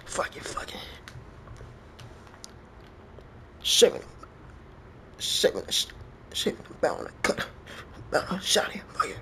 Fuck it. Shaking the bound, cut, bound, shot it, fuck it.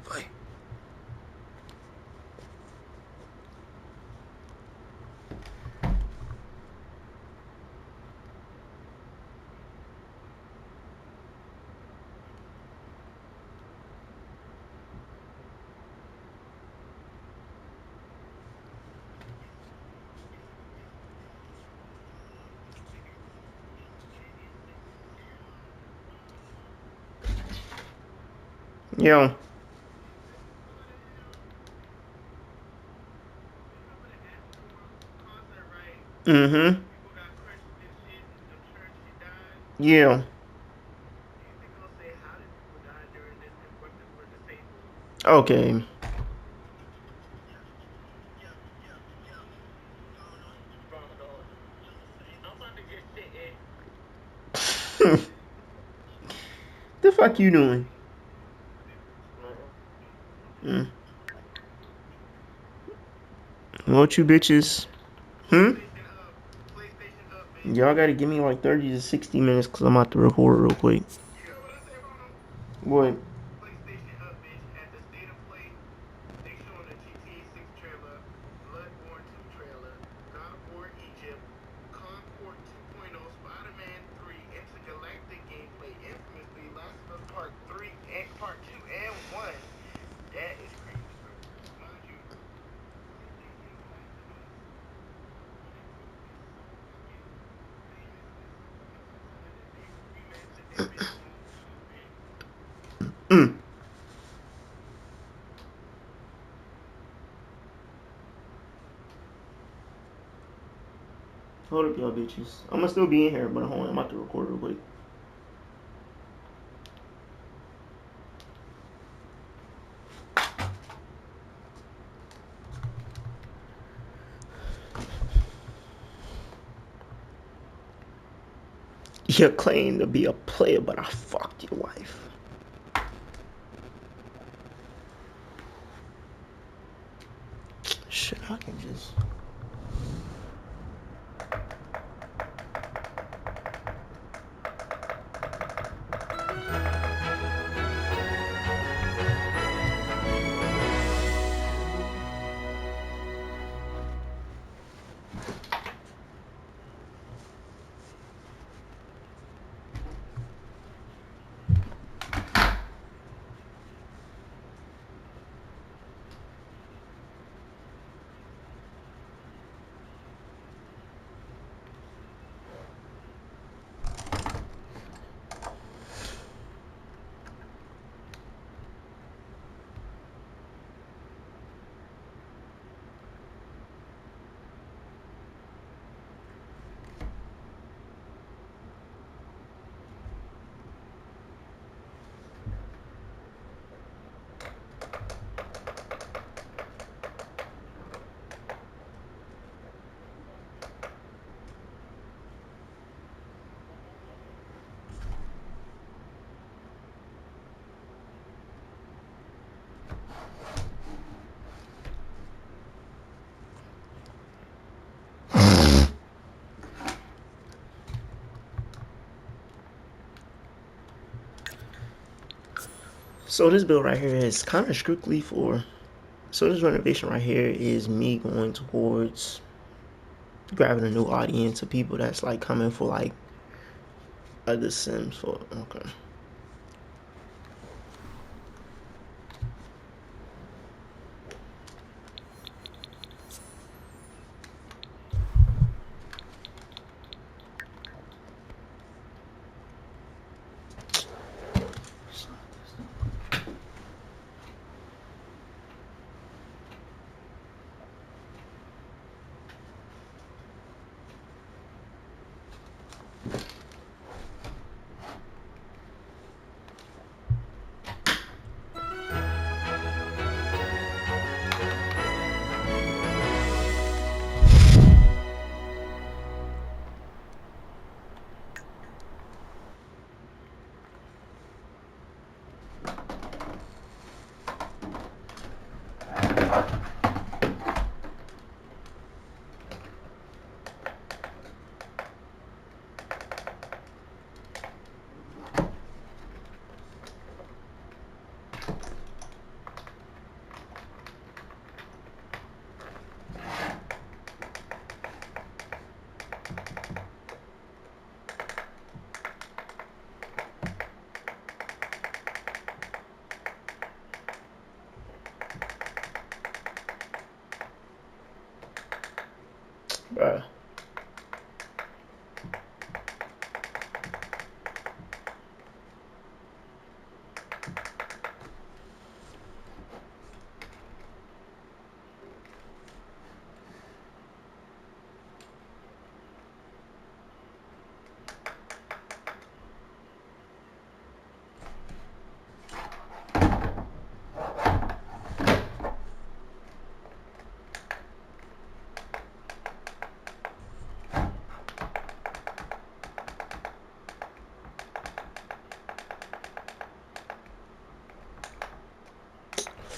Yo. Mm-hmm. Yeah. Okay. The fuck you doing? Mm. What you bitches? Y'all gotta give me like 30 to 60 minutes because I'm about to record real quick. What? Mm. Hold up, y'all bitches. I'm gonna still be in here, but hold on, I'm about to record real quick. You claim to be a player, but I fucked your wife. Shit, I can just. So this bill right here is kind of strictly for. So this renovation right here is me going towards grabbing a new audience of people that's like coming for like other Sims for. Okay.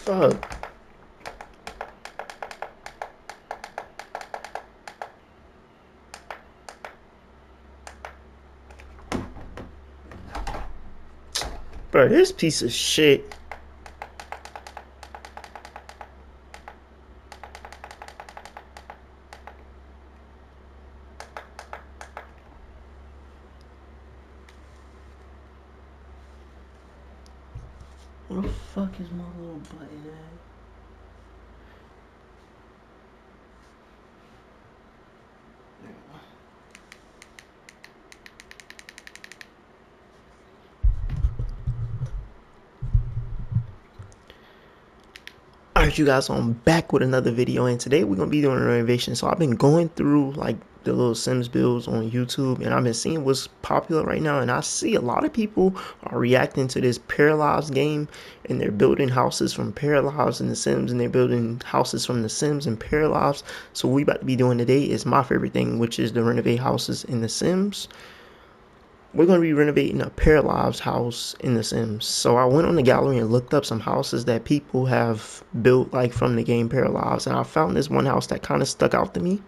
fuck? Bro, this piece of shit. Where the fuck is my little button at? Alright, you guys, so I'm back with another video, and today we're gonna be doing a renovation. So I've been going through like the little Sims builds on YouTube, and I've been seeing what's popular right now, and I see a lot of people are reacting to this Paralives game, and they're building houses from Paralives in the Sims, and they're building houses from the Sims and Paralives. So what we about to be doing today is my favorite thing, which is to renovate houses in the Sims. We're going to be renovating a Paralives house in The Sims. So I went on the gallery and looked up some houses that people have built like from the game Paralives, and I found this one house that kind of stuck out to me.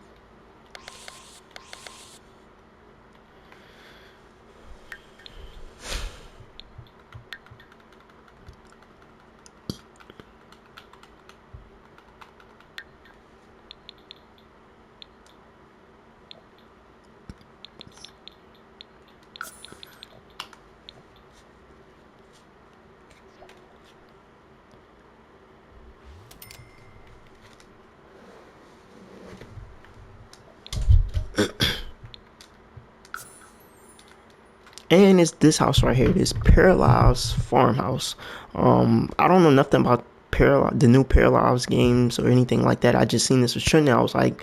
And it's this house right here, this Paralives farmhouse. I don't know nothing about the new Paralives games or anything like that. I just seen this was trending. I was like,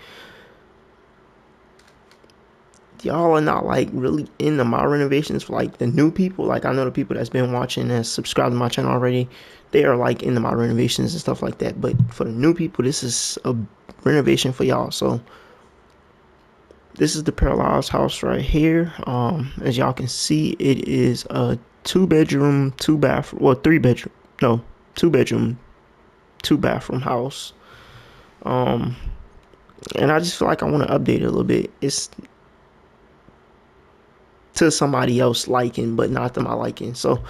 y'all are not like really into my renovations for like the new people. Like I know the people that's been watching and subscribed to my channel already, they are like into my renovations and stuff like that. But for the new people, this is a renovation for y'all. So this is the Paralives house right here. As y'all can see, it is a 2-bedroom, 2-bathroom, well, 3-bedroom, no, 2-bedroom, 2-bathroom house. And I just feel like I want to update it a little bit. It's to somebody else liking, but not to my liking. So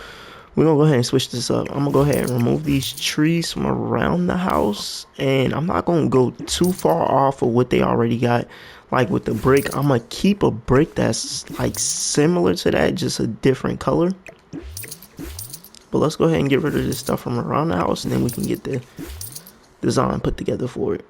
we're gonna go ahead and switch this up. I'm gonna go ahead and remove these trees from around the house, and I'm not gonna go too far off of what they already got. Like with the brick, I'm gonna keep a brick that's like similar to that, just a different color. But let's go ahead and get rid of this stuff from around the house, and then we can get the design put together for it.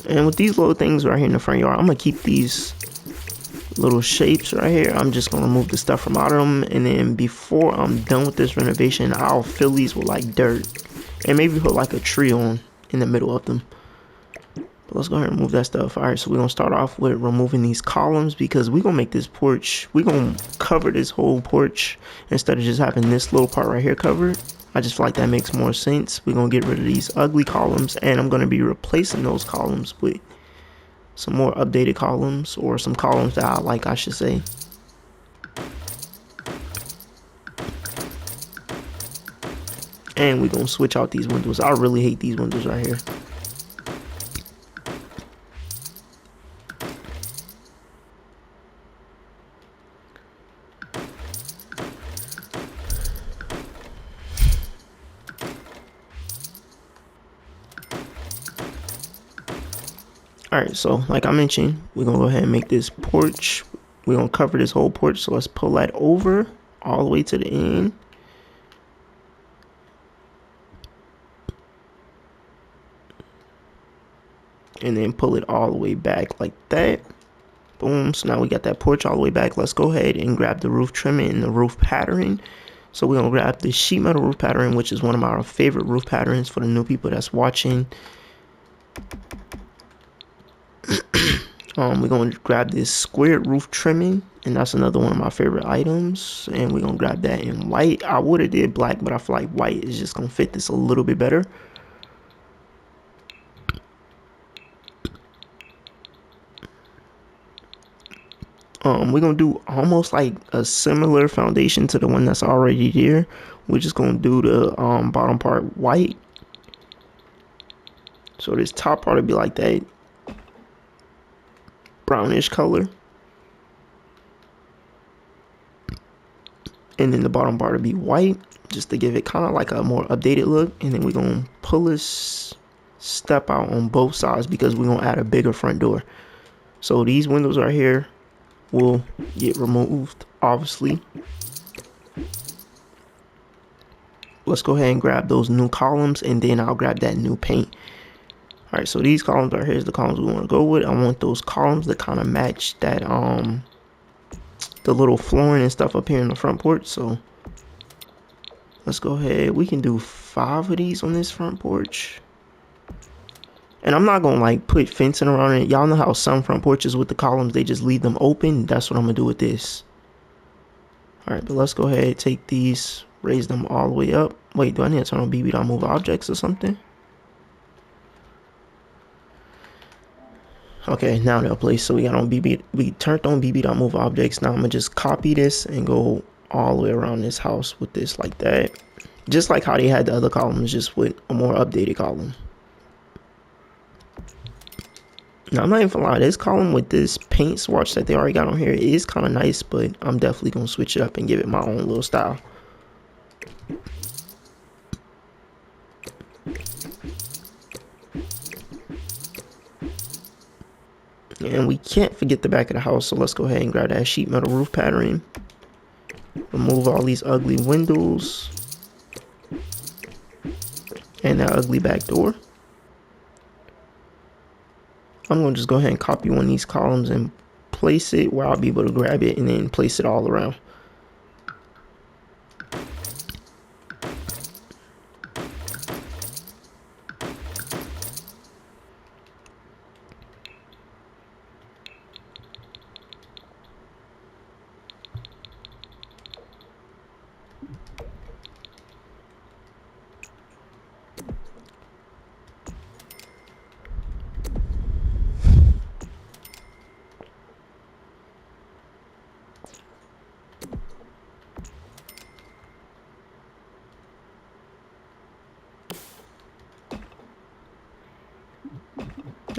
And with these little things right here in the front yard, I'm gonna keep these little shapes right here. I'm just gonna remove the stuff from out of them, and then before I'm done with this renovation, I'll fill these with like dirt and maybe put like a tree on in the middle of them. But let's go ahead and remove that stuff. All right, so we're gonna start off with removing these columns, because we're gonna make this porch, we're gonna cover this whole porch instead of just having this little part right here covered. I just feel like that makes more sense. We're gonna get rid of these ugly columns, and I'm gonna be replacing those columns with some more updated columns, or some columns that I like, I should say. And we're gonna switch out these windows. I really hate these windows right here. Alright, so like I mentioned, we're gonna go ahead and make this porch. We're gonna cover this whole porch, so let's pull that over all the way to the end. And then pull it all the way back like that. Boom. So now we got that porch all the way back. Let's go ahead and grab the roof trimming and the roof patterning. So we're gonna grab the sheet metal roof pattern, which is one of our favorite roof patterns for the new people that's watching. We're going to grab this squared roof trimming, and that's another one of my favorite items, and we're going to grab that in white. I would have did black, but I feel like white is just going to fit this a little bit better. We're gonna do almost like a similar foundation to the one that's already there. We're just gonna do the bottom part white. So this top part will be like that brownish color. And then the bottom part will be white, just to give it kind of like a more updated look. And then we're gonna pull this step out on both sides because we're gonna add a bigger front door. So these windows right here will get removed, obviously. Let's go ahead and grab those new columns, and then I'll grab that new paint. All right, so these columns right here is the columns we want to go with. I want those columns to kind of match that the little flooring and stuff up here in the front porch. So let's go ahead. We can do 5 of these on this front porch. And I'm not gonna like put fencing around it. Y'all know how some front porches with the columns, they just leave them open. That's what I'm gonna do with this. All right, but let's go ahead, take these, raise them all the way up. Wait, do I need to turn on BB.move objects or something? Okay, now they're placed. So we got on BB, we turned on BB.move objects. Now I'm gonna just copy this and go all the way around this house with this like that. Just like how they had the other columns, just with a more updated column. Now I'm not even gonna lie, this column with this paint swatch that they already got on here is kind of nice, but I'm definitely gonna switch it up and give it my own little style. And we can't forget the back of the house, so let's go ahead and grab that sheet metal roof pattern. Remove all these ugly windows and that ugly back door. I'm going to just go ahead and copy one of these columns and place it where I'll be able to grab it and then place it all around.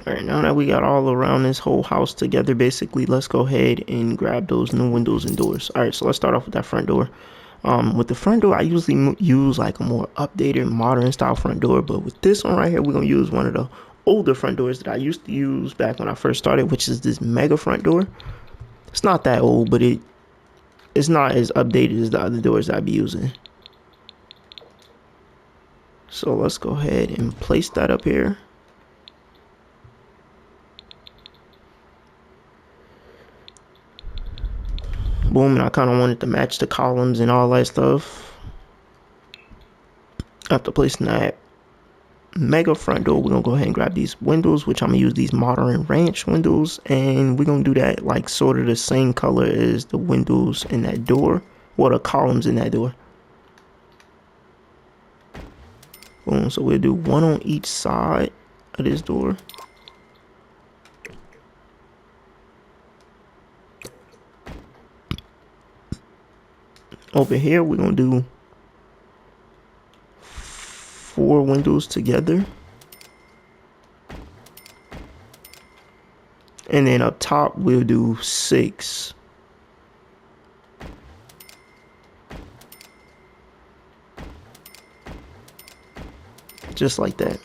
Alright, now that we got all around this whole house together, basically, let's go ahead and grab those new windows and doors. Alright, so let's start off with that front door. With the front door, I usually use like a more updated, modern style front door, but with this one right here, we're going to use one of the older front doors that I used to use back when I first started, which is this mega front door. It's not that old, but it's not as updated as the other doors that I'd be using. So let's go ahead and place that up here. Boom, and I kind of wanted to match the columns and all that stuff. After placing that mega front door, we're gonna go ahead and grab these windows, which I'm gonna use these modern ranch windows, and we're gonna do that like sort of the same color as the windows in that door, well, the columns in that door. Boom, so we'll do one on each side of this door. Over here, we're gonna do 4 windows together. And then up top, we'll do 6. Just like that.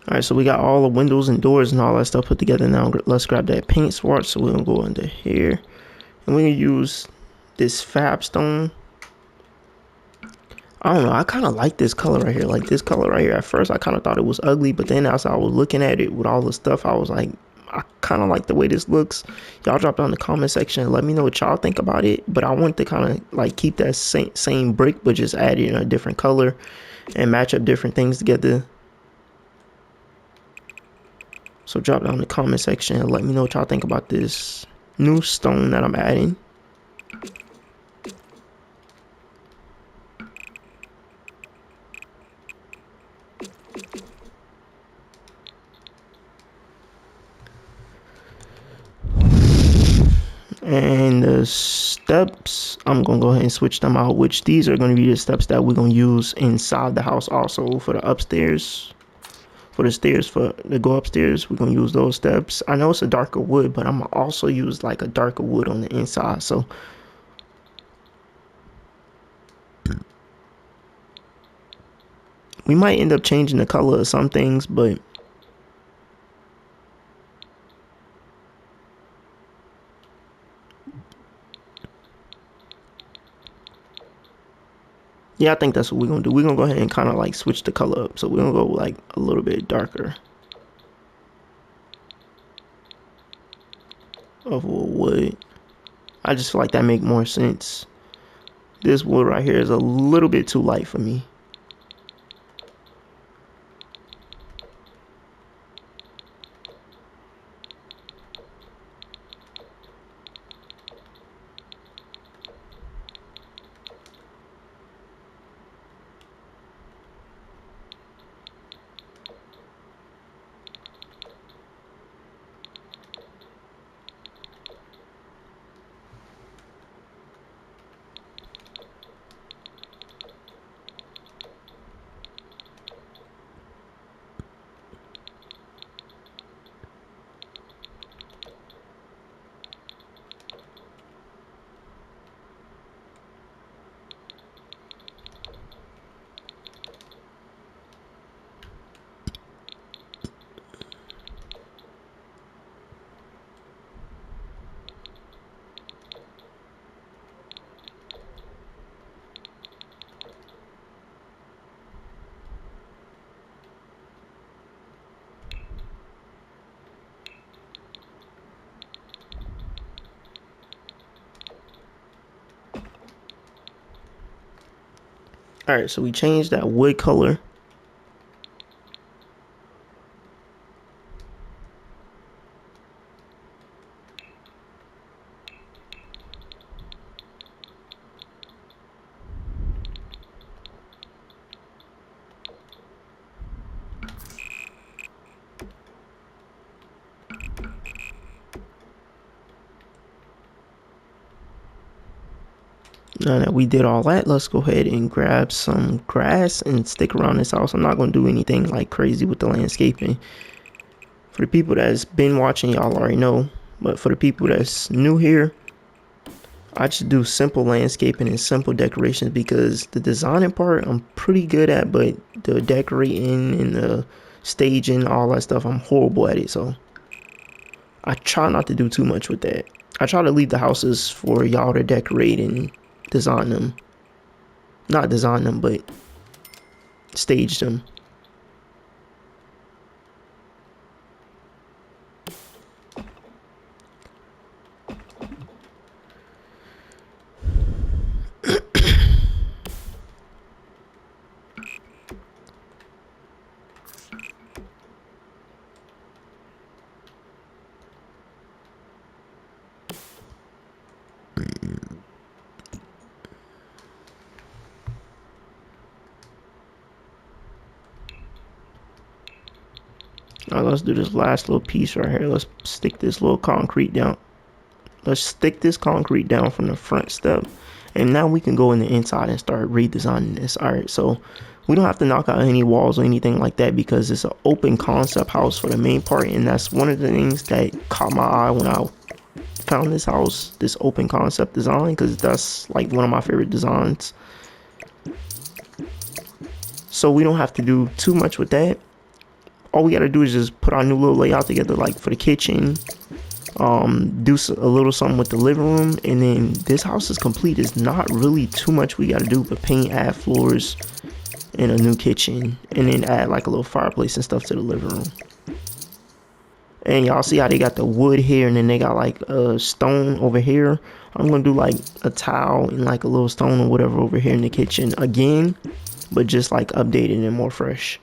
Alright, so we got all the windows and doors and all that stuff put together. Now let's grab that paint swatch. So we're gonna go under here and we're gonna use this fab stone. I don't know, I kind of like this color right here. Like this color right here, at first I kind of thought it was ugly, but then as I was looking at it with all the stuff, I was like, I kind of like the way this looks. Y'all drop down in the comment section and let me know what y'all think about it. But I want to kind of like keep that same brick, but just add in a different color and match up different things together. So drop down in the comment section and let me know what y'all think about this new stone that I'm adding. And the steps, I'm gonna go ahead and switch them out, which these are gonna be the steps that we're gonna use inside the house also for the upstairs. For the stairs to go upstairs, we're gonna use those steps. I know it's a darker wood, but I'm gonna also use like a darker wood on the inside. So we might end up changing the color of some things, but yeah, I think that's what we're gonna do. We're gonna go ahead and kind of like switch the color up. So we're gonna go like a little bit darker of wood. I just feel like that make more sense. This wood right here is a little bit too light for me. All right, so we changed that wood color. Now that we did all that, let's go ahead and grab some grass and stick around this house. I'm not going to do anything like crazy with the landscaping. For the people that's been watching, y'all already know. But for the people that's new here, I just do simple landscaping and simple decorations because the designing part I'm pretty good at, but the decorating and the staging, all that stuff, I'm horrible at it. So I try not to do too much with that. I try to leave the houses for y'all to decorate and design them. Not design them, but stage them. Now let's do this last little piece right here. Let's stick this little concrete down. Let's stick this concrete down from the front step. And now we can go in the inside and start redesigning this. All right, so we don't have to knock out any walls or anything like that because it's an open concept house for the main part. And that's one of the things that caught my eye when I found this house, this open concept design, because that's like one of my favorite designs. So we don't have to do too much with that. All we gotta do is just put our new little layout together, like for the kitchen, do a little something with the living room, and then this house is complete. It's not really too much we gotta do but paint, add floors, and a new kitchen, and then add like a little fireplace and stuff to the living room. And y'all see how they got the wood here, and then they got like a stone over here. I'm gonna do like a tile and like a little stone or whatever over here in the kitchen again, but just like updated and more fresh.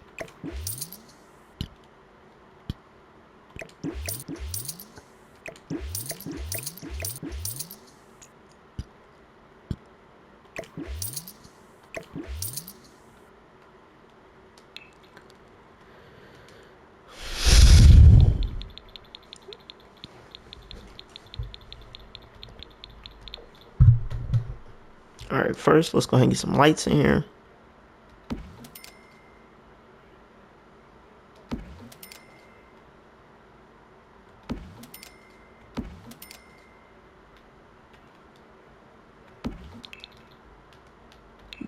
All right, first let's go ahead and get some lights in here.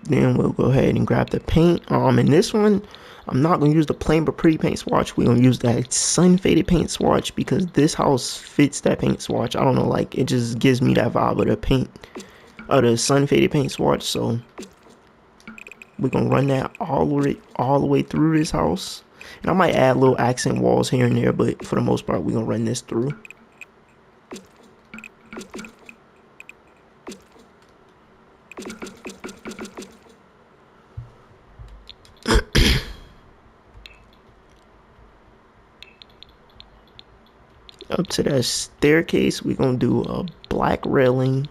Then we'll go ahead and grab the paint. In this one, I'm not gonna use the plain but pretty paint swatch. We're gonna use that sun faded paint swatch because this house fits that paint swatch. I don't know, like it just gives me that vibe of the paint, of the sun faded paint swatch. So we're gonna run that all the way through this house. And I might add little accent walls here and there, but for the most part, we're gonna run this through. Up to that staircase, we're gonna do a black railing,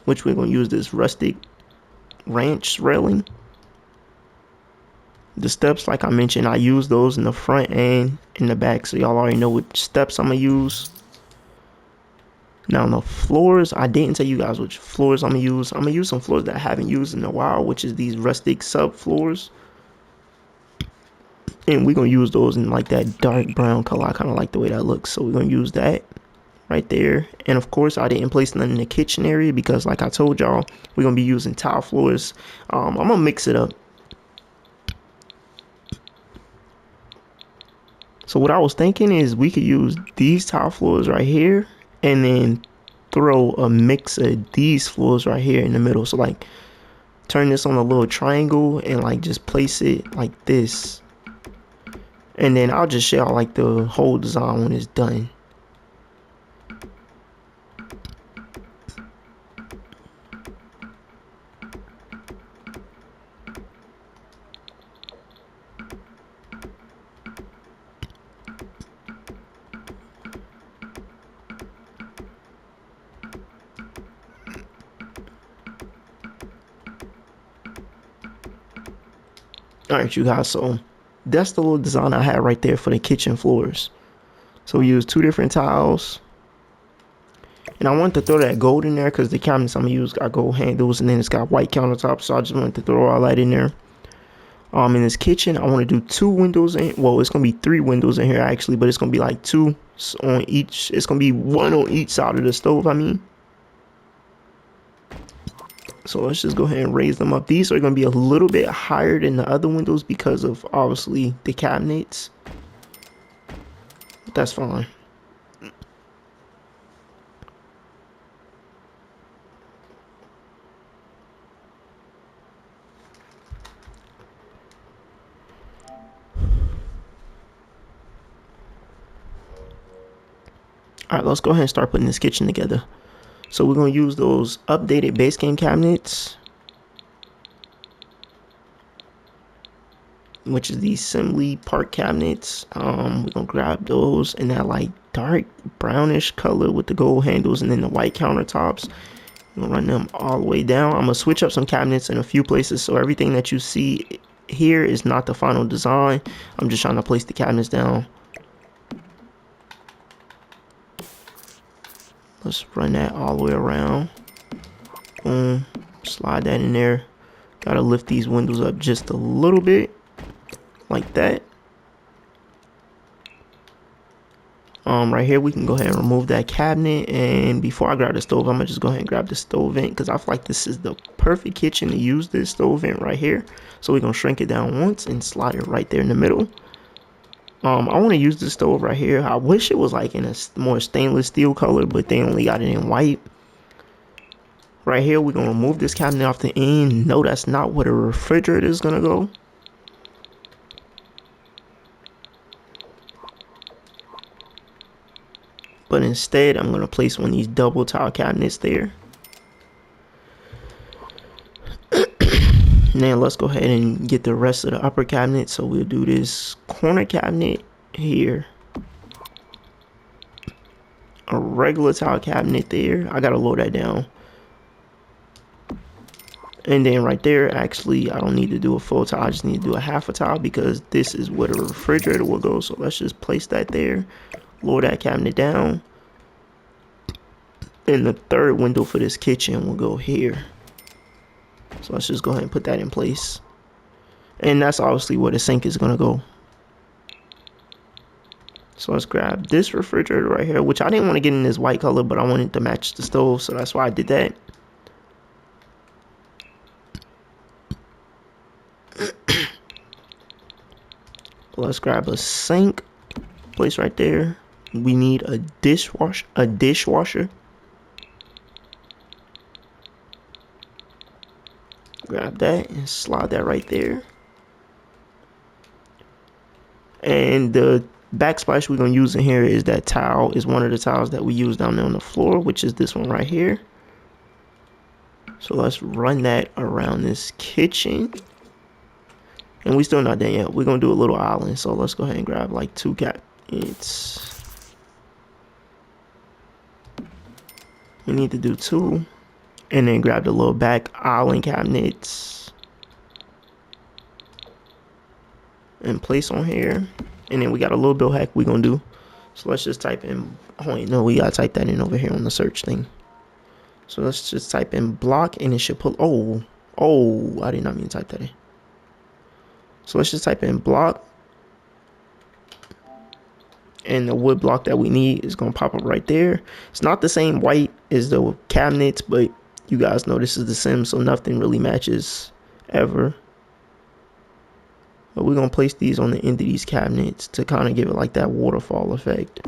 which we're gonna use this rustic ranch railing. The steps, like I mentioned, I use those in the front and in the back, so y'all already know what steps I'm gonna use. Now on the floors, I didn't tell you guys which floors I'm gonna use. I'm gonna use some floors that I haven't used in a while, which is these rustic sub floors. And we're gonna use those in like that dark brown color. I kind of like the way that looks, so we're gonna use that right there. And of course, I didn't place none in the kitchen area because like I told y'all, we're gonna be using tile floors. I'm gonna mix it up. So what I was thinking is we could use these tile floors right here and then throw a mix of these floors right here in the middle. So like turn this on a little triangle and like just place it like this. And then I'll just show y'all like the whole design when it's done. Alright, you guys, so that's the little design I had right there for the kitchen floors. So we used two different tiles. And I wanted to throw that gold in there because the cabinets I'm going to use got gold handles and then it's got white countertops. So I just wanted to throw all that in there. In this kitchen, I want to do two windows in. Well, it's going to be three windows in here actually, but it's going to be like two on each. It's going to be one on each side of the stove, I mean. So let's just go ahead and raise them up. These are going to be a little bit higher than the other windows because of obviously the cabinets. But that's fine. Alright, let's go ahead and start putting this kitchen together. So we're going to use those updated base game cabinets, which is the Assembly Park cabinets. We're going to grab those in that like dark brownish color with the gold handles and then the white countertops. I'm going to run them all the way down. I'm going to switch up some cabinets in a few places, so everything that you see here is not the final design. I'm just trying to place the cabinets down. Let's run that all the way around. Boom. Slide that in there. Gotta lift these windows up just a little bit. Like that. Right here we can go ahead and remove that cabinet. And before I grab the stove, I'm gonna just go ahead and grab the stove vent because I feel like this is the perfect kitchen to use this stove vent right here. So we're gonna shrink it down once and slide it right there in the middle. I want to use this stove right here. I wish it was like in a more stainless steel color, but they only got it in white. Right here, we're going to remove this cabinet off the end. No, that's not where the refrigerator is going to go. But instead, I'm going to place one of these double tile cabinets there. Now let's go ahead and get the rest of the upper cabinet. So we'll do this corner cabinet here, a regular tile cabinet there. I gotta lower that down. And then right there, actually, I don't need to do a full tile. I just need to do a half a tile because this is where the refrigerator will go. So let's just place that there, lower that cabinet down. And the third window for this kitchen will go here. So let's just go ahead and put that in place. And that's obviously where the sink is gonna go. So let's grab this refrigerator right here, which I didn't want to get in this white color, but I wanted to match the stove, so that's why I did that. Let's grab a sink, place right there. We need a dishwasher. Grab that and slide that right there. And the backsplash we're gonna use in here is that tile, is one of the tiles that we use down there on the floor, which is this one right here. So let's run that around this kitchen. And we still not done yet. We're gonna do a little island. So let's go ahead and grab like 2 cabinets. We need to do 2. And then grab the little back island cabinets and place on here. And then we got a little bit of hack we gonna do. So let's just type in, oh wait, no, we gotta type that in over here on the search thing. So let's just type in block and it should pull, oh, I did not mean to type that in. So let's just type in block. And the wood block that we need is gonna pop up right there. It's not the same white as the cabinets, but you guys know this is The Sims, so nothing really matches ever. But we're gonna place these on the end of these cabinets to kind of give it like that waterfall effect.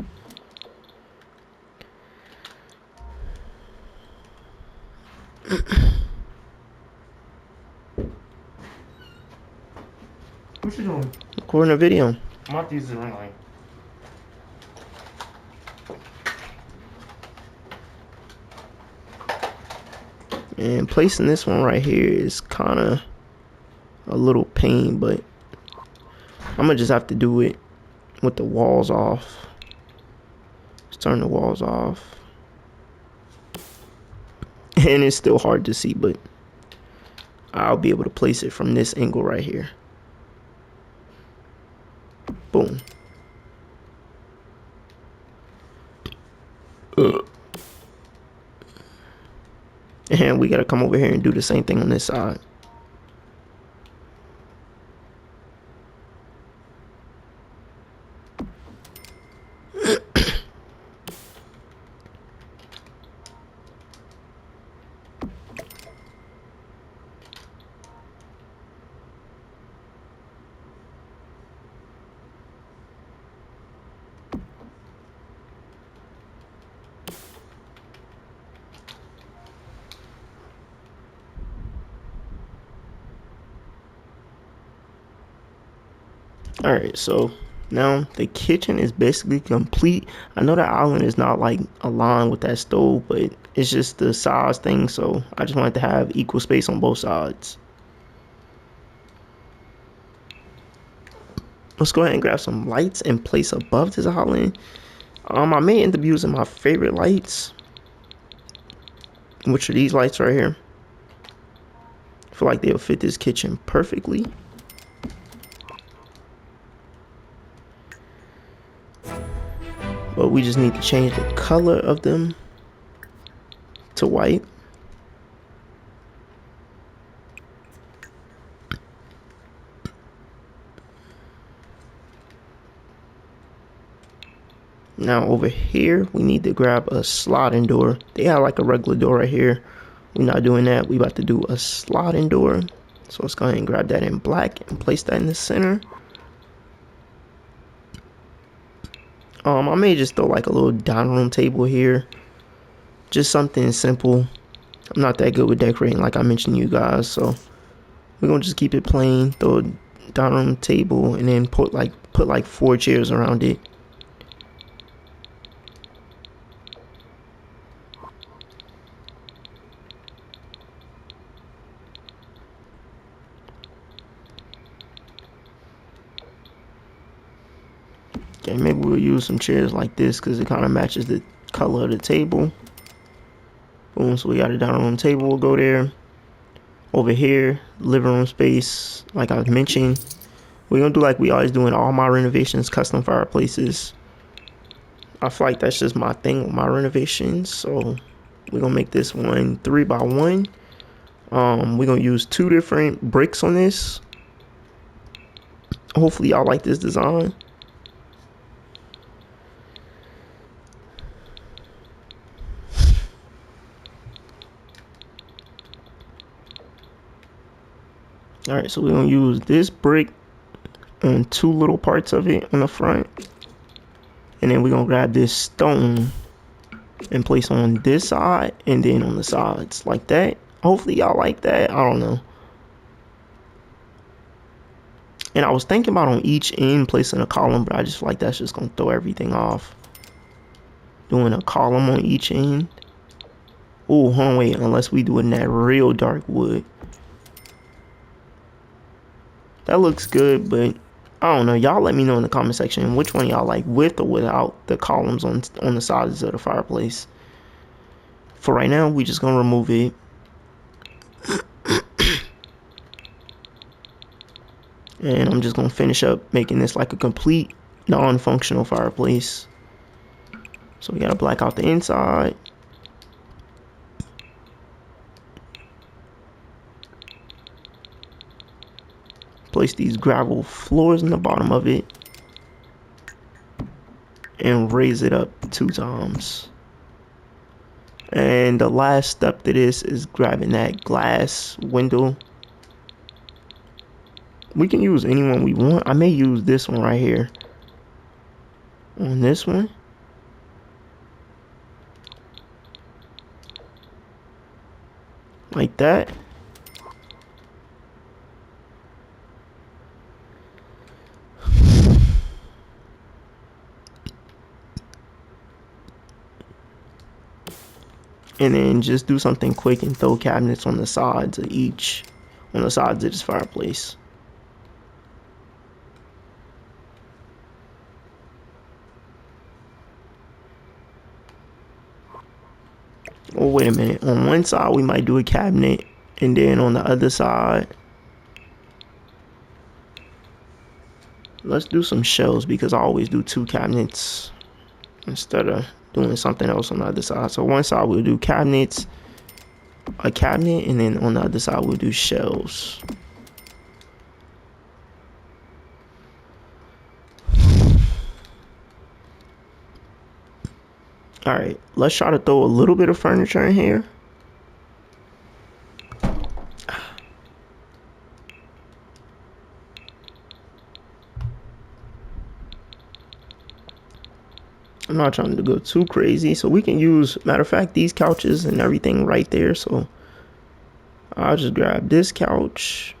What you doing? Recording a video. I'm about to use the ring light. And placing this one right here is kind of a little pain, but I'm gonna just have to do it with the walls off. Let's turn the walls off. And it's still hard to see, but I'll be able to place it from this angle right here. Boom. And we gotta come over here and do the same thing on this side. Alright, so now the kitchen is basically complete. I know that island is not like aligned with that stove, but it's just the size thing, so I just wanted to have equal space on both sides. Let's go ahead and grab some lights and place above this island. I may end up using my favorite lights, which are these lights right here. I feel like they'll fit this kitchen perfectly. But we just need to change the color of them to white. Now over here, we need to grab a sliding door. They have like a regular door right here. We're not doing that. We about to do a sliding door. So let's go ahead and grab that in black and place that in the center. I may just throw like a little dining room table here. Just something simple. I'm not that good with decorating like I mentioned to you guys, so we're gonna just keep it plain. Throw a dining room table and then put like 4 chairs around it. Okay, maybe we'll use some chairs like this because it kind of matches the color of the table. Boom, so we got a dining room table, we'll go there. Over here, living room space, like I mentioned. We're gonna do like we always do in all my renovations, custom fireplaces. I feel like that's just my thing with my renovations. So we're gonna make this one 3x1. We're gonna use 2 different bricks on this. Hopefully y'all like this design. Alright, so we're gonna use this brick on 2 little parts of it on the front. And then we're gonna grab this stone and place on this side and then on the sides like that. Hopefully y'all like that. I don't know. And I was thinking about on each end placing a column, but I just feel like that's just gonna throw everything off. Doing a column on each end. Oh, hold on, wait, unless we do it in that real dark wood. That looks good, but I don't know. Y'all let me know in the comment section which one y'all like, with or without the columns on the sides of the fireplace. For right now, we just gonna remove it. And I'm just gonna finish up making this like a complete non-functional fireplace. So we gotta black out the inside. Place these gravel floors in the bottom of it. And raise it up 2 times. And the last step to this is grabbing that glass window. We can use any one we want. I may use this one right here. On this one. Like that. And then just do something quick and throw cabinets on the sides of each. On the sides of this fireplace. Oh, wait a minute. On one side, we might do a cabinet. And then on the other side, let's do some shelves because I always do 2 cabinets instead of doing something else on the other side. So one side we'll do cabinets, a cabinet, and then on the other side we'll do shelves. Alright, let's try to throw a little bit of furniture in here. I'm not trying to go too crazy, so we can use, matter of fact, these couches and everything right there. So I'll just grab this couch.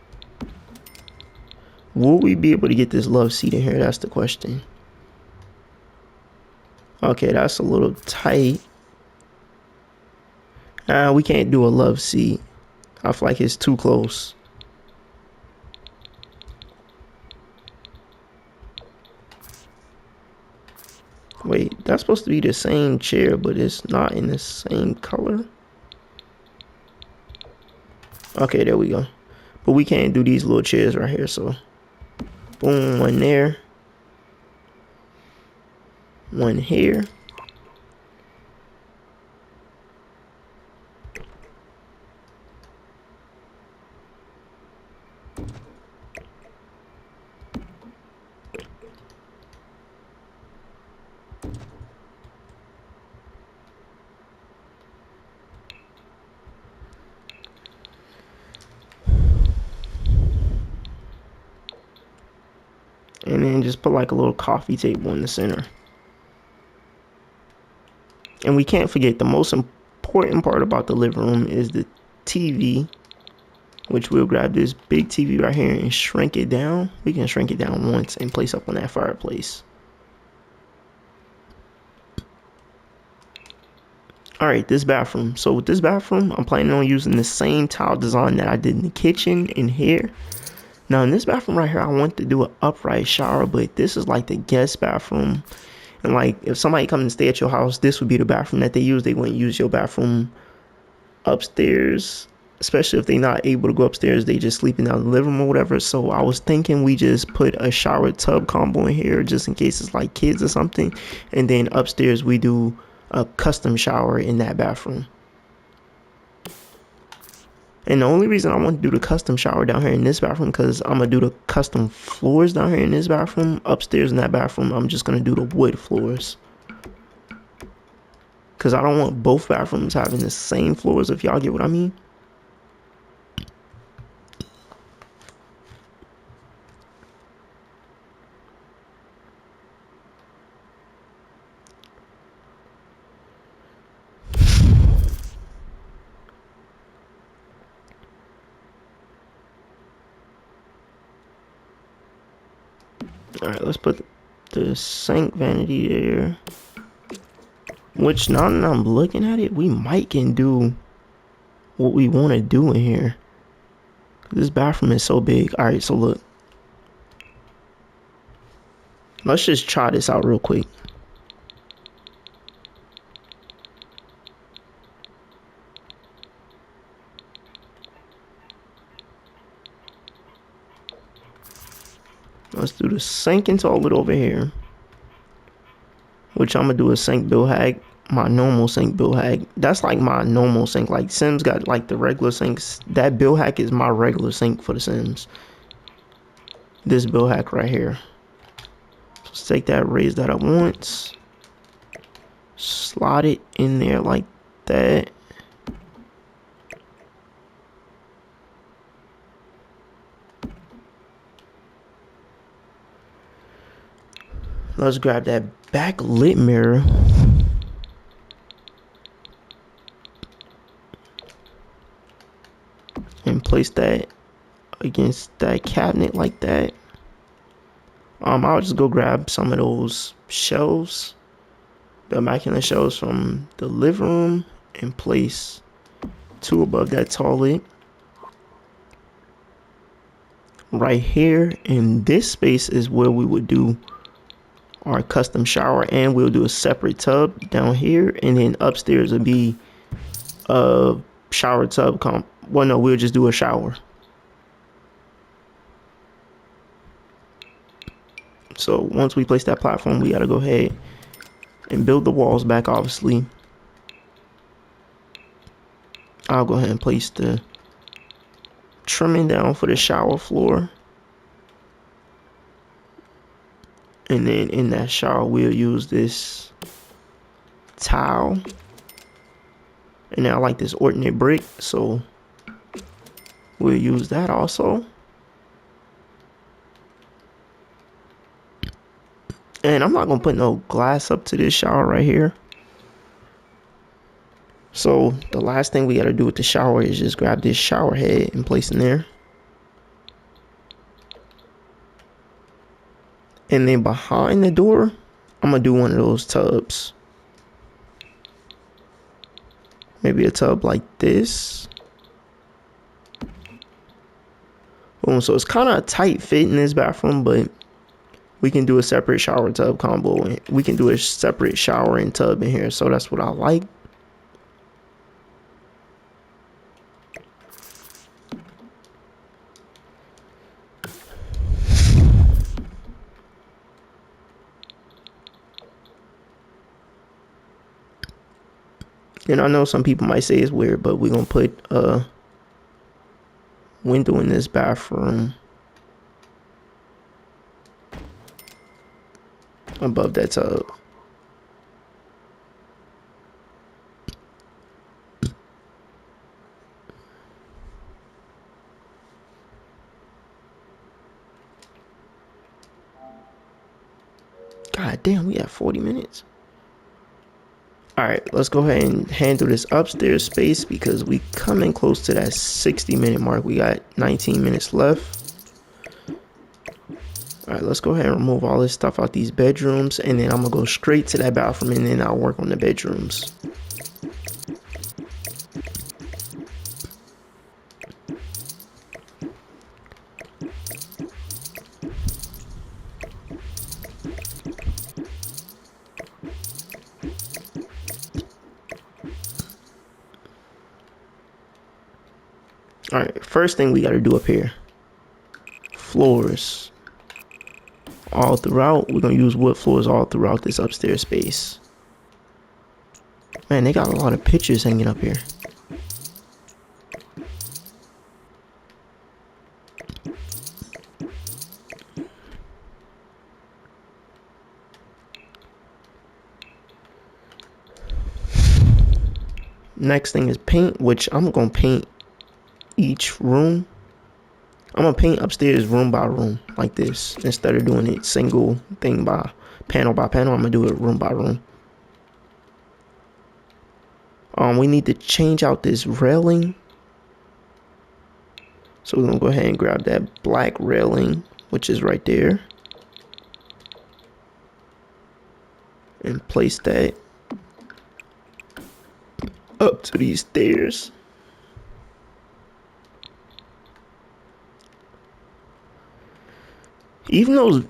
Will we be able to get this love seat in here? That's the question. Okay, that's a little tight. We can't do a love seat. I feel like it's too close. Wait, that's supposed to be the same chair, but it's not in the same color. Okay, there we go. But we can't do these little chairs right here, so boom, one there. One here. And then just put like a little coffee table in the center. And we can't forget the most important part about the living room is the TV, which we'll grab this big TV right here and shrink it down. We can shrink it down once and place up on that fireplace. Alright, this bathroom. So with this bathroom, I'm planning on using the same tile design that I did in the kitchen in here. Now in this bathroom right here, I want to do an upright shower, but this is like the guest bathroom. And like if somebody come and stay at your house, this would be the bathroom that they use. They wouldn't use your bathroom upstairs, especially if they're not able to go upstairs. They just sleeping down in the living room or whatever. So I was thinking we just put a shower tub combo in here just in case it's like kids or something. And then upstairs we do a custom shower in that bathroom. And the only reason I want to do the custom shower down here in this bathroom, because I'm going to do the custom floors down here in this bathroom. Upstairs in that bathroom, I'm just going to do the wood floors. Because I don't want both bathrooms having the same floors, if y'all get what I mean. Alright, let's put the sink vanity there. Which, now that I'm looking at it, we might can do what we want to do in here. This bathroom is so big. Alright, so look. Let's just try this out real quick. Let's do the sink install it over here. Which I'm going to do a sink build hack. My normal sink build hack. That's like my normal sink. Like Sims got like the regular sinks. That build hack is my regular sink for the Sims. This build hack right here. Let's take that, raise that up once. Slide it in there like that. Let's grab that backlit mirror. And place that against that cabinet like that. I'll just go grab some of those shelves, the immaculate shelves from the living room, and place two above that toilet. Right here in this space is where we would do our custom shower, and we'll do a separate tub down here, and then upstairs will be a shower tub well, no, we'll just do a shower. So once we place that platform, we got to go ahead and build the walls back, obviously. I'll go ahead and place the trimming down for the shower floor. And then in that shower, we'll use this tile. And I like this ordinate brick, so we'll use that also. And I'm not going to put no glass up to this shower right here. So the last thing we got to do with the shower is just grab this shower head and place in there. And then behind the door, I'm going to do one of those tubs. Maybe a tub like this. Boom. So it's kind of a tight fit in this bathroom, but we can do a separate shower tub combo. And we can do a separate shower and tub in here. So that's what I like. And I know some people might say it's weird, but we're going to put a window in this bathroom above that tub. God damn, we have 40 minutes. Alright, let's go ahead and handle this upstairs space because we coming close to that 60-minute mark. We got 19 minutes left. Alright, let's go ahead and remove all this stuff out these bedrooms, and then I'm going to go straight to that bathroom, and then I'll work on the bedrooms. All right, first thing we got to do up here, floors all throughout. We're gonna use wood floors all throughout this upstairs space. Man, they got a lot of pictures hanging up here. Next thing is paint, which I'm gonna paint each room. I'm gonna paint upstairs room by room like this. Instead of doing it single thing by panel, I'm gonna do it room by room. We need to change out this railing. So we're gonna go ahead and grab that black railing, which is right there, and place that up to these stairs. Even though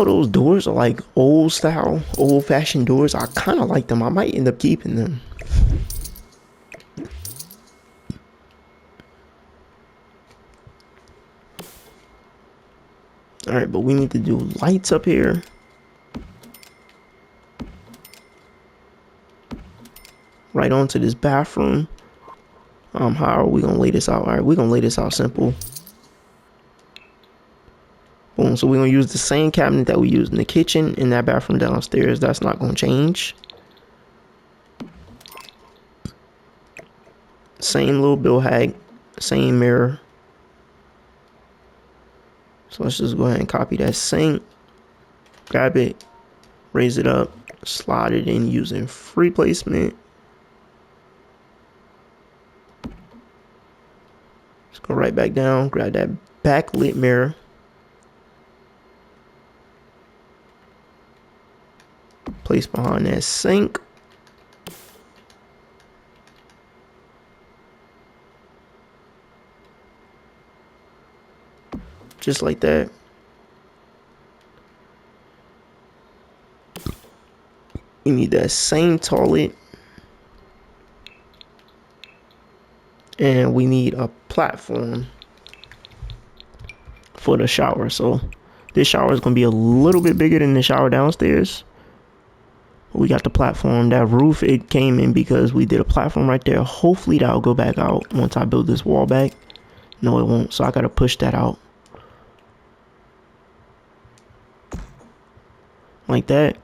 those doors are like old style, old fashioned doors, I kind of like them. I might end up keeping them. All right, but we need to do lights up here. Right onto this bathroom. How are we gonna lay this out? All right, we're gonna lay this out simple. Boom. So we're gonna use the same cabinet that we used in the kitchen in that bathroom downstairs. That's not gonna change. Same little bill hag, same mirror. So let's just go ahead and copy that sink, grab it, raise it up, slide it in using free placement. Let's go right back down, grab that backlit mirror. Place behind that sink. Just like that. We need that same toilet. And we need a platform for the shower. So this shower is going to be a little bit bigger than the shower downstairs. We got the platform. That roof, it came in because we did a platform right there. Hopefully that'll go back out once I build this wall back. No, it won't. So I got to push that out. Like that.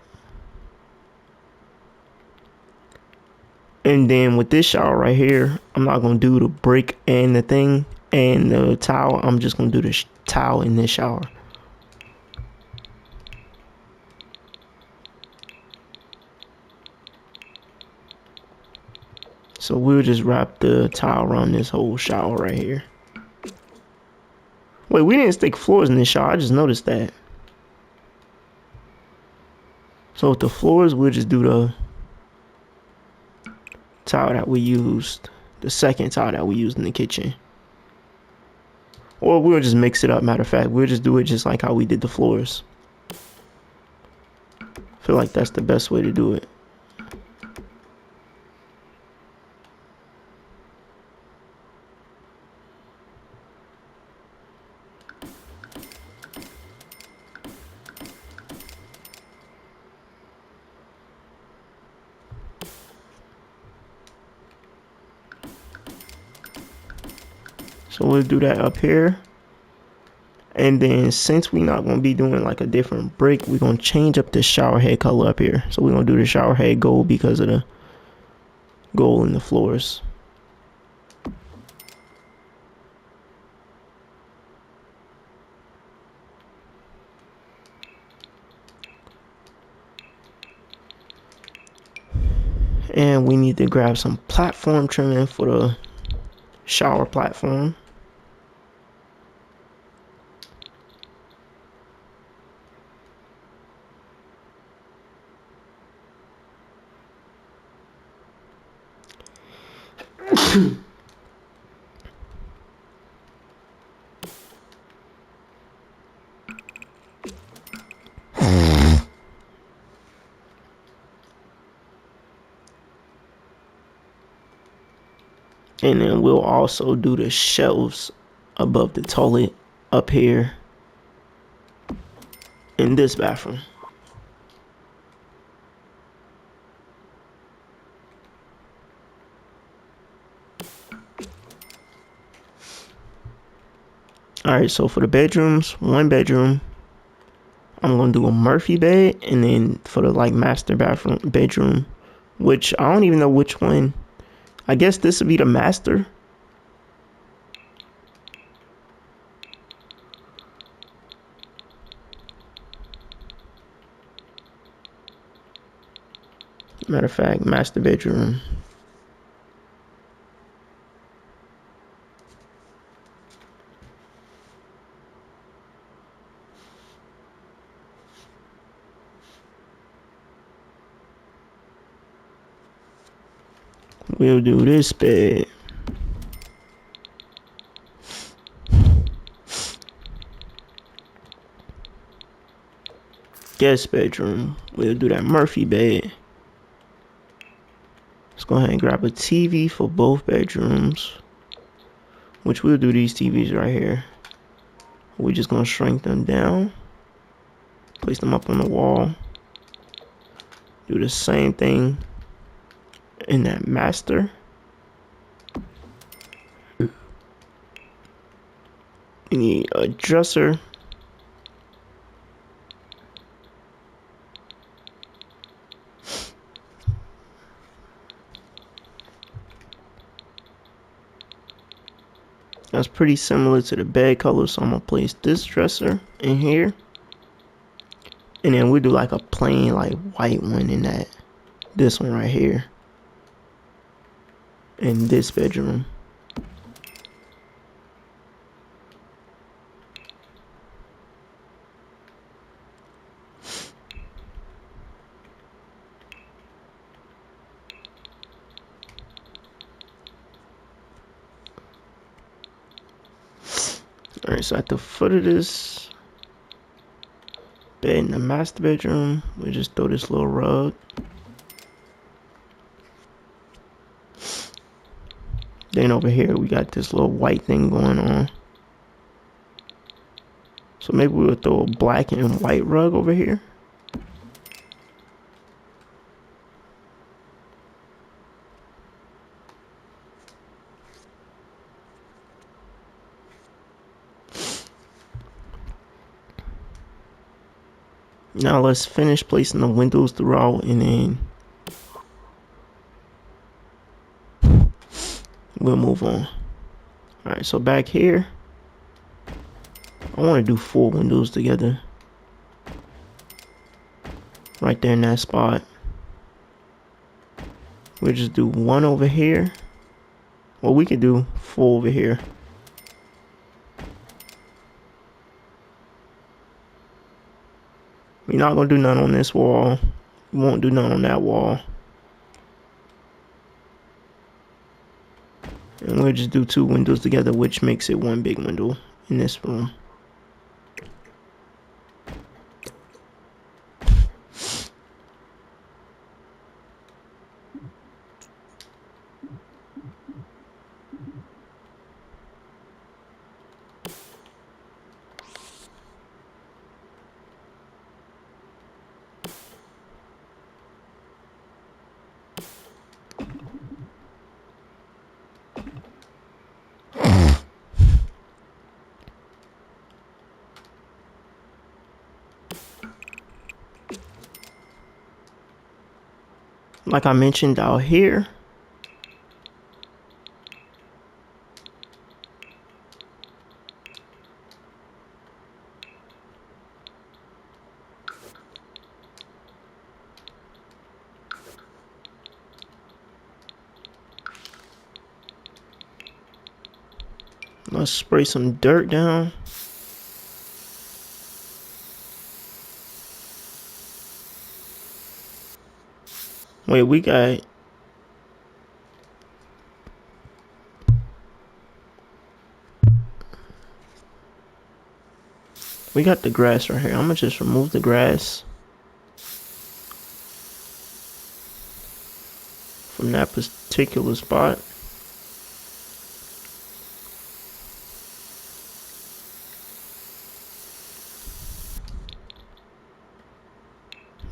And then with this shower right here, I'm not going to do the brick and the thing and the towel. I'm just going to do the towel in this shower. So we'll just wrap the towel around this whole shower right here. Wait, we didn't stick floors in this shower. I just noticed that. So with the floors, we'll just do the tile that we used, the second tile that we used in the kitchen. Or we'll just mix it up. Matter of fact, we'll just do it just like how we did the floors. I feel like that's the best way to do it. So we'll do that up here. And then since we're not going to be doing like a different brick, we're going to change up the shower head color up here. So we're going to do the shower head gold because of the gold in the floors. And we need to grab some platform trimming for the shower platform. And then we'll also do the shelves above the toilet up here in this bathroom. Alright, so for the bedrooms, one bedroom, I'm gonna do a Murphy bed, and then for the like master bathroom bedroom, which I don't even know which one. I guess this would be the master. Matter of fact, master bedroom. We'll do this bed. Guest bedroom. We'll do that Murphy bed. Let's go ahead and grab a TV for both bedrooms, which we'll do these TVs right here. We're just gonna shrink them down, place them up on the wall. Do the same thing in that master. You need a dresser. That's pretty similar to the bed color, so I'm gonna place this dresser in here, and then we'll do like a plain like white one in this one right here in this bedroom. Alright, so at the foot of this bed in the master bedroom, we just throw this little rug. Then over here we got this little white thing going on. So maybe we'll throw a black and white rug over here. Now let's finish placing the windows throughout, and then we'll move on. Alright, so back here, I want to do 4 windows together. Right there in that spot. We'll just do 1 over here. Well, we could do 4 over here. We're not going to do none on this wall. We won't do none on that wall. And we'll just do 2 windows together, which makes it 1 big window in this room. Like I mentioned out here, let's spray some dirt down. Wait, we got the grass right here. I'm gonna just remove the grass from that particular spot.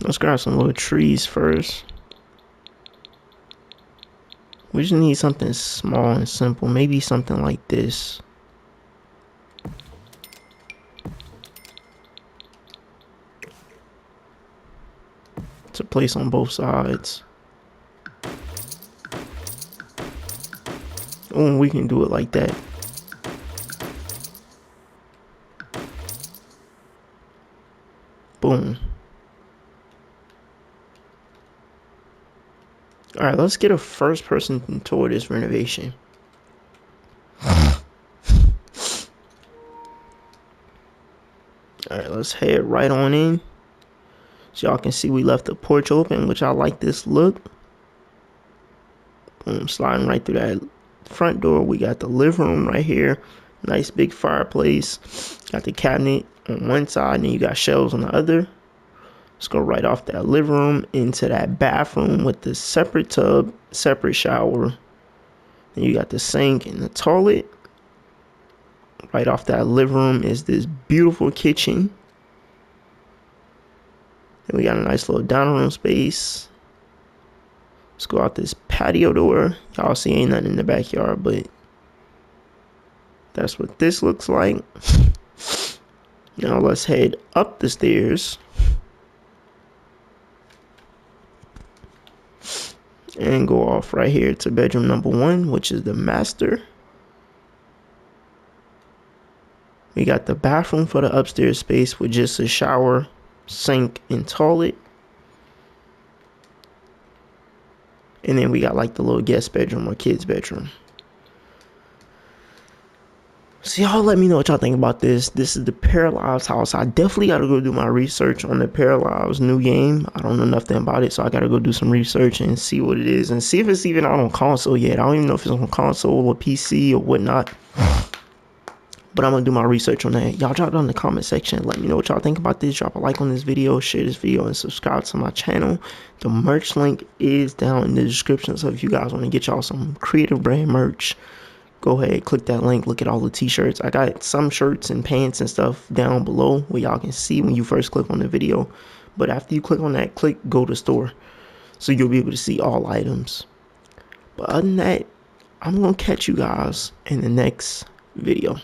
Let's grab some little trees first. We just need something small and simple. Maybe something like this. To place on both sides. Oh, we can do it like that. Boom. Alright, let's get a first person tour this renovation. Alright, let's head right on in. So y'all can see we left the porch open, which I like this look. Boom, sliding right through that front door. We got the living room right here. Nice big fireplace. Got the cabinet on one side, and then you got shelves on the other. Let's go right off that living room into that bathroom with the separate tub, separate shower. Then you got the sink and the toilet. Right off that living room is this beautiful kitchen. Then we got a nice little dining room space. Let's go out this patio door. Y'all see ain't nothing in the backyard, but that's what this looks like. Now let's head up the stairs. And go off right here to bedroom number 1, which is the master. We got the bathroom for the upstairs space with just a shower, sink, and toilet. And then we got like the little guest bedroom or kids bedroom. So y'all let me know what y'all think about this. This is the Paralives house. I definitely got to go do my research on the Paralives new game. I don't know nothing about it, so I got to go do some research and see what it is. And see if it's even out on console yet. I don't even know if it's on console or PC or whatnot. But I'm going to do my research on that. Y'all drop down in the comment section. Let me know what y'all think about this. Drop a like on this video. Share this video. And subscribe to my channel. The merch link is down in the description. So if you guys want to get y'all some creative brand merch, go ahead, click that link. Look at all the t-shirts. I got some shirts and pants and stuff down below where y'all can see when you first click on the video. But after you click on that, click go to store. So you'll be able to see all items. But other than that, I'm going to catch you guys in the next video.